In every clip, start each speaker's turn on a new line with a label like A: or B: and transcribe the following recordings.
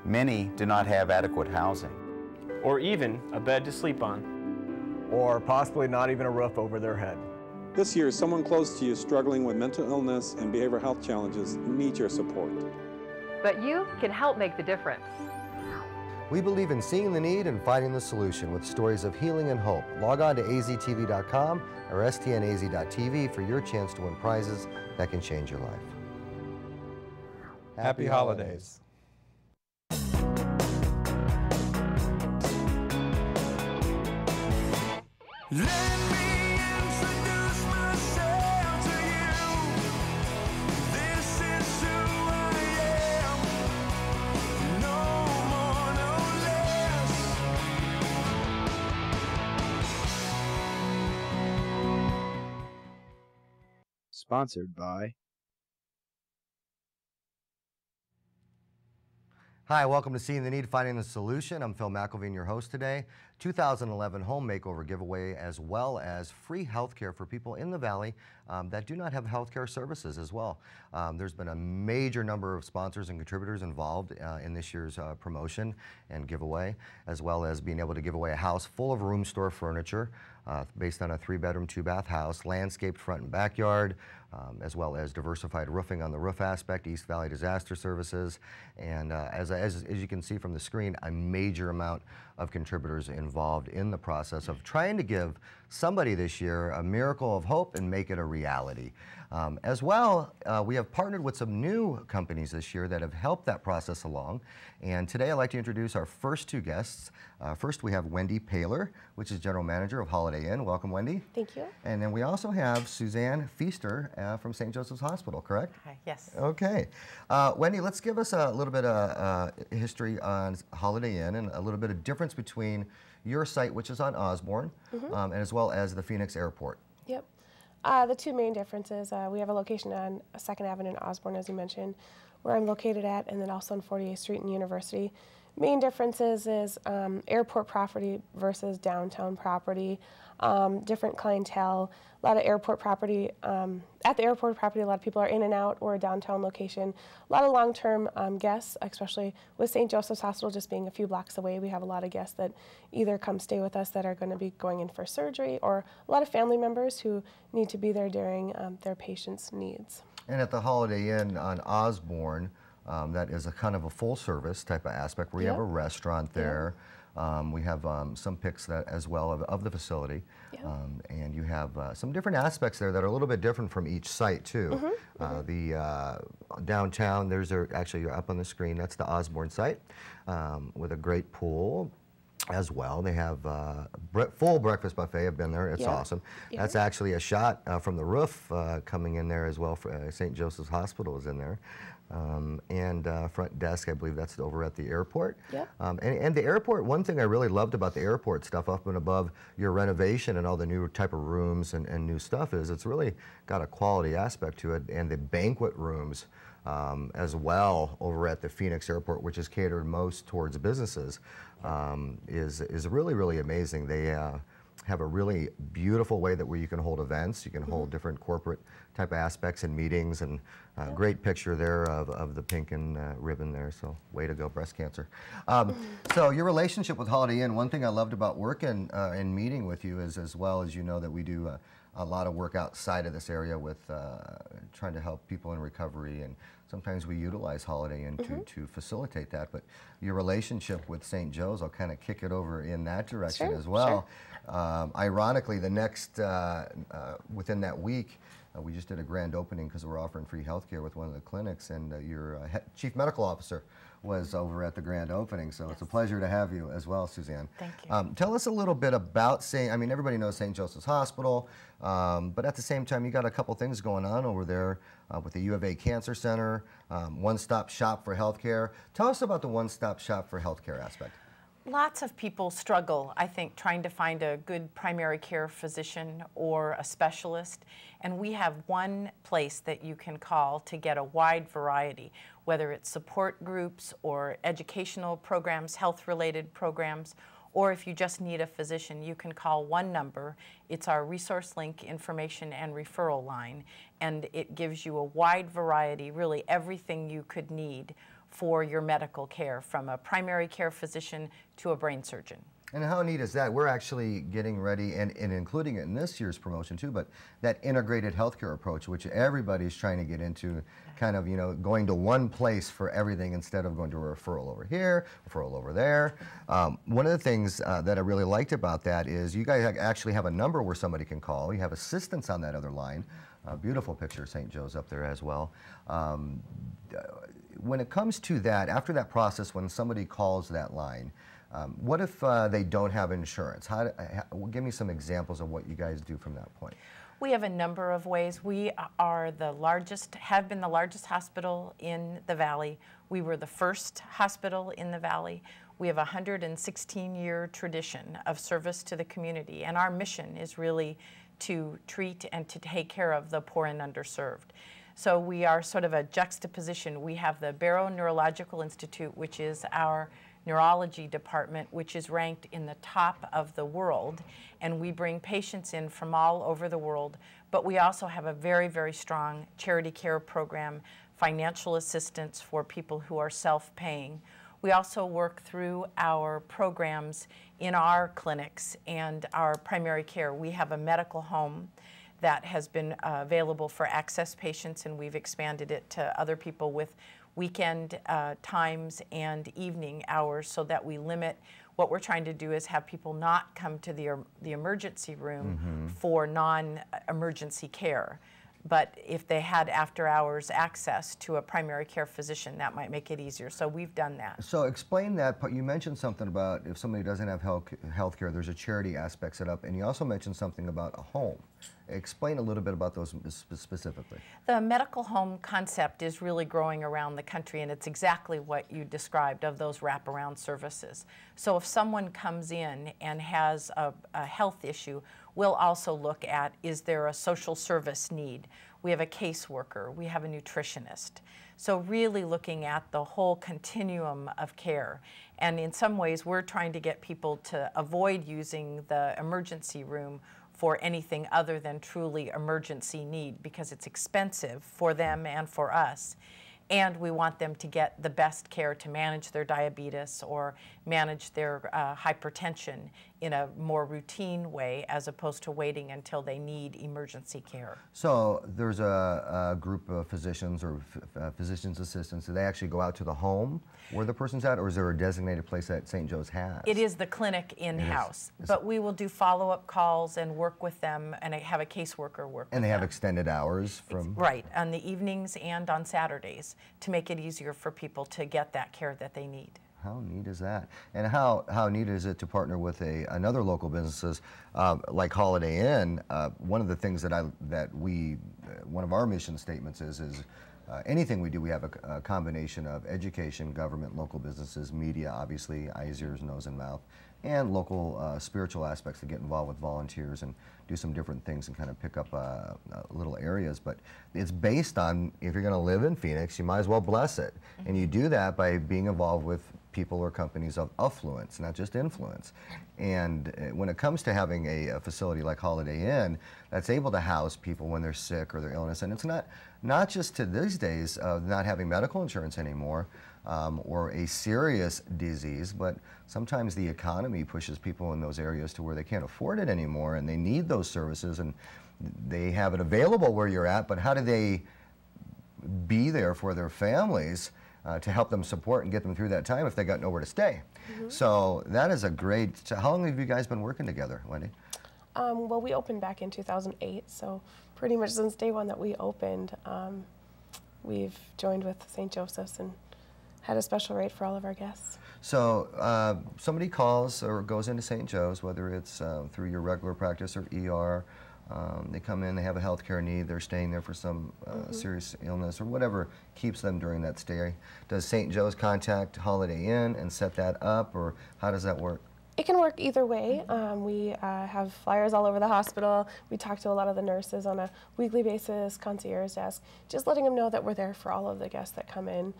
A: Many do not have adequate housing.
B: Or even a bed to sleep on.
C: Or possibly not even a roof over their head.
D: This year, someone close to you struggling with mental illness and behavioral health challenges needs your support.
E: But you can help make the difference.
F: We believe in seeing the need and finding the solution with stories of healing and hope. Log on to aztv.com or stnaz.tv for your chance to win prizes that can change your life.
G: Happy holidays.
H: Let me introduce myself to you. This is who I am. No more, no less.
G: Sponsored by...
F: Hi, welcome to Seeing the Need, Finding the Solution. I'm Phil McIlveen, your host today. 2011 home makeover giveaway, as well as free health care for people in the Valley that do not have health care services as well. There's been a major number of sponsors and contributors involved in this year's promotion and giveaway, as well as being able to give away a house full of room store furniture based on a 3-bedroom, 2-bath house, landscaped front and backyard, as well as diversified roofing on the roof aspect, East Valley Disaster Services, and as you can see from the screen, a major amount of contributors involved in the process of trying to give somebody this year a miracle of hope and make it a reality. As well, we have partnered with some new companies this year that have helped that process along. And today I'd like to introduce our first two guests. First we have Wendy Paler, which is General Manager of Holiday Inn. Welcome, Wendy.
I: Thank you.
F: And then we also have Suzanne Pfister from St. Joseph's Hospital, correct?
I: Hi, yes.
F: Okay. Wendy, let's give us a little bit of history on Holiday Inn and a little bit of difference between your site, which is on Osborne, and as well as the Phoenix Airport.
I: Yep. The two main differences, we have a location on 2nd Avenue in Osborne, as you mentioned, where I'm located at, and then also on 48th Street and University. Main differences is airport property versus downtown property, different clientele, a lot of airport property. At the airport property, a lot of people are in and out, or a downtown location. A lot of long-term guests, especially with St. Joseph's Hospital just being a few blocks away. We have a lot of guests that either come stay with us that are going to be going in for surgery, or a lot of family members who need to be there during their patients' needs.
F: And at the Holiday Inn on Osborne, that is a kind of a full service type of aspect where you have a restaurant there. We have some pics that as well of the facility, and you have some different aspects there that are a little bit different from each site too. The downtown, actually you're up on the screen, that's the Osborne site with a great pool as well. They have full breakfast buffet. I've been there. It's awesome. That's actually a shot from the roof coming in there as well. For St. Joseph's Hospital is in there. And front desk, I believe that's over at the airport. And the airport, one thing I really loved about the airport stuff up and above your renovation and all the new type of rooms and new stuff is it's really got a quality aspect to it, and the banquet rooms as well over at the Phoenix Airport, which is catered most towards businesses, is really, really amazing. They have a really beautiful way where you can hold events, you can hold different corporate type of aspects and meetings, and great picture there of the pink and ribbon there, so way to go, breast cancer. So your relationship with Holiday Inn, one thing I loved about working and meeting with you is, as well as you know, that we do a lot of work outside of this area with trying to help people in recovery, and sometimes we utilize Holiday Inn to facilitate that, but your relationship with St. Joe's, I'll kind of kick it over in that direction as well. Ironically, the next, within that week, we just did a grand opening because we're offering free health care with one of the clinics, and your chief medical officer was over at the grand opening, so it's a pleasure to have you as well, Suzanne.
I: Thank you.
F: Tell us a little bit about everybody knows St. Joseph's Hospital, but at the same time, you got a couple things going on over there with the U of A Cancer Center, one-stop shop for healthcare. Tell us about the one-stop shop for healthcare aspect.
J: Lots of people struggle, I think, trying to find a good primary care physician or a specialist, and we have one place that you can call to get a wide variety, whether it's support groups or educational programs, health-related programs, or if you just need a physician, you can call one number. It's our resource link information and referral line, and it gives you a wide variety, really everything you could need for your medical care, from a primary care physician to a brain surgeon.
F: And how neat is that? We're actually getting ready and including it in this year's promotion too, but that integrated healthcare approach, which everybody's trying to get into, kind of, you know, going to one place for everything instead of going to a referral over here, referral over there. One of the things that I really liked about that is you guys actually have a number where somebody can call. You have assistance on that other line. Beautiful picture of St. Joe's up there as well. When it comes to that, after that process, when somebody calls that line, what if they don't have insurance? Give me some examples of what you guys do from that point.
J: We have a number of ways. We are the largest, have been the largest hospital in the Valley. We were the first hospital in the Valley. We have a 116-year tradition of service to the community, and our mission is really to treat and to take care of the poor and underserved. So we are sort of a juxtaposition. We have the Barrow Neurological Institute, which is our neurology department, which is ranked in the top of the world, and we bring patients in from all over the world, but we also have a very, very strong charity care program, financial assistance for people who are self-paying. We also work through our programs in our clinics and our primary care. We have a medical home that has been available for access patients, and we've expanded it to other people with weekend times and evening hours, so that we limit. What we're trying to do is have people not come to the emergency room for non-emergency care. But if they had after-hours access to a primary care physician, that might make it easier. So we've done that.
F: So explain that. You mentioned something about if somebody doesn't have health care, there's a charity aspect set up, and you also mentioned something about a home. Explain a little bit about those specifically.
J: The medical home concept is really growing around the country, and it's exactly what you described of those wraparound services. So if someone comes in and has a health issue, we'll also look at, is there a social service need? We have a caseworker, we have a nutritionist. So really looking at the whole continuum of care. And in some ways, we're trying to get people to avoid using the emergency room for anything other than truly emergency need, because it's expensive for them and for us. And we want them to get the best care to manage their diabetes or manage their hypertension in a more routine way, as opposed to waiting until they need emergency care.
F: So there's a group of physicians or physician's assistants. Do they actually go out to the home where the person's at, or is there a designated place that St. Joe's has?
J: It is the clinic in-house, but we will do follow-up calls and work with them, and have a caseworker work with them.
F: And they have extended hours from?
J: Right, on the evenings and on Saturdays, to make it easier for people to get that care that they need.
F: How neat is that? And how neat is it to partner with another local businesses like Holiday Inn? One of the things that one of our mission statements is anything we do, we have a combination of education, government, local businesses, media, obviously, eyes, ears, nose, and mouth, and local spiritual aspects that get involved with volunteers and do some different things and kind of pick up little areas. But it's based on, if you're going to live in Phoenix, you might as well bless it. And you do that by being involved with people or companies of affluence, not just influence. And when it comes to having a facility like Holiday Inn that's able to house people when they're sick or their illness, and it's not just to these days of not having medical insurance anymore, or a serious disease, but sometimes the economy pushes people in those areas to where they can't afford it anymore, and they need those services, and they have it available where you're at, but how do they be there for their families to help them support and get them through that time if they got nowhere to stay? So that is a great, how long have you guys been working together, Wendy?
I: Well, we opened back in 2008, so pretty much since day one that we opened, we've joined with St. Joseph's and had a special rate for all of our guests.
F: So somebody calls or goes into St. Joe's, whether it's through your regular practice or ER, they come in, they have a healthcare need, they're staying there for some serious illness or whatever keeps them during that stay. Does St. Joe's contact Holiday Inn and set that up, or how does that work?
I: It can work either way. We have flyers all over the hospital. We talk to a lot of the nurses on a weekly basis, concierge desk, just letting them know that we're there for all of the guests that come in.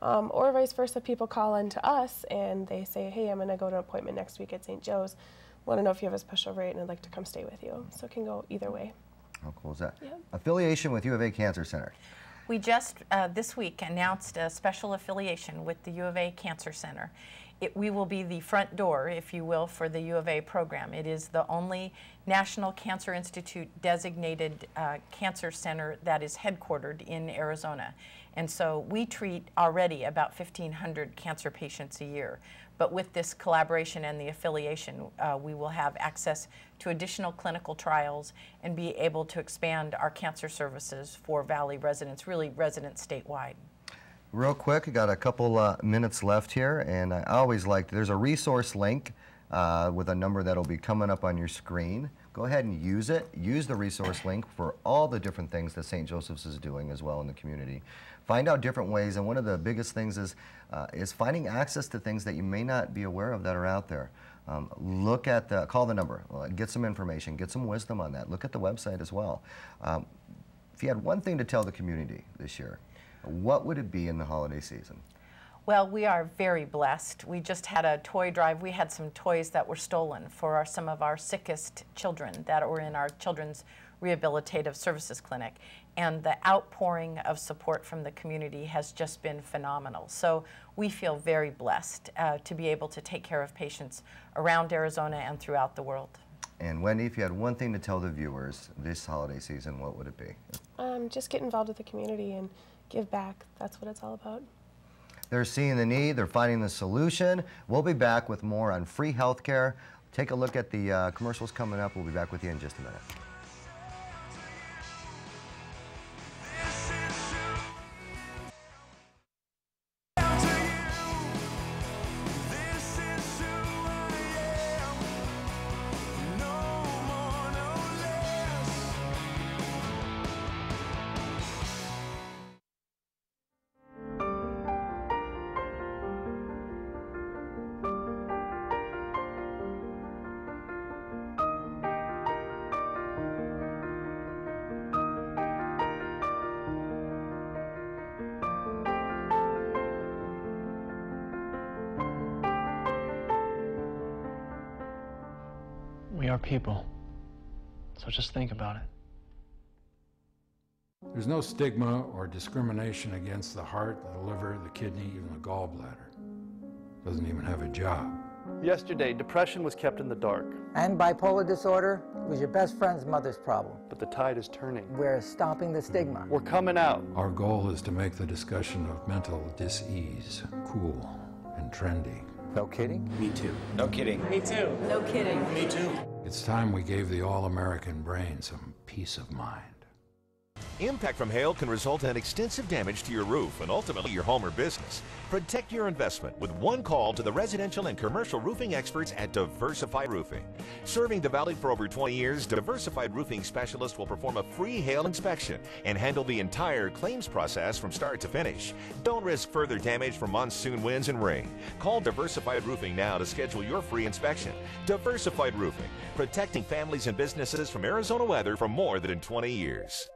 I: Or vice versa, people call in to us and they say, hey, I'm going to go to an appointment next week at St. Joe's. Want to know if you have a special rate and I'd like to come stay with you. So it can go either way.
F: How cool is that?
I: Yeah.
F: Affiliation with U of A Cancer Center.
J: We just this week announced a special affiliation with the U of A Cancer Center. We will be the front door, if you will, for the U of A program. It is the only National Cancer Institute designated cancer center that is headquartered in Arizona. And so we treat already about 1,500 cancer patients a year. But with this collaboration and the affiliation, we will have access to additional clinical trials and be able to expand our cancer services for Valley residents, really residents statewide.
F: Real quick, I got a couple minutes left here, and I always like, there's a resource link with a number that'll be coming up on your screen. Go ahead and use it. Use the resource link for all the different things that St. Joseph's is doing as well in the community. Find out different ways, and one of the biggest things is finding access to things that you may not be aware of that are out there. Look at call the number, get some information, get some wisdom on that. Look at the website as well. If you had one thing to tell the community this year, what would it be in the holiday season?
J: Well, we are very blessed. We just had a toy drive. We had some toys that were stolen for some of our sickest children that were in our Children's Rehabilitative Services Clinic. And the outpouring of support from the community has just been phenomenal. So we feel very blessed to be able to take care of patients around Arizona and throughout the world.
F: And Wendy, if you had one thing to tell the viewers this holiday season, what would it be?
I: Just get involved with the community and give back. That's what it's all about.
F: They're seeing the need, they're finding the solution. We'll be back with more on free healthcare. Take a look at the commercials coming up. We'll be back with you in just a minute.
B: We are people, so just think about it.
G: There's no stigma or discrimination against the heart, the liver, the kidney, even the gallbladder. Doesn't even have a job.
K: Yesterday, depression was kept in the dark.
L: And bipolar disorder was your best friend's mother's problem.
K: But the tide is turning.
L: We're stopping the stigma.
K: We're coming out.
G: Our goal is to make the discussion of mental dis-ease cool and trendy.
L: No kidding?
K: Me too.
A: No kidding.
J: Me too. No kidding.
K: Me too.
G: It's time we gave the all-American brain some peace of mind.
M: Impact from hail can result in extensive damage to your roof and ultimately your home or business. Protect your investment with one call to the residential and commercial roofing experts at Diversified Roofing. Serving the Valley for over 20 years, Diversified Roofing Specialist will perform a free hail inspection and handle the entire claims process from start to finish. Don't risk further damage from monsoon winds and rain. Call Diversified Roofing now to schedule your free inspection. Diversified Roofing, protecting families and businesses from Arizona weather for more than 20 years.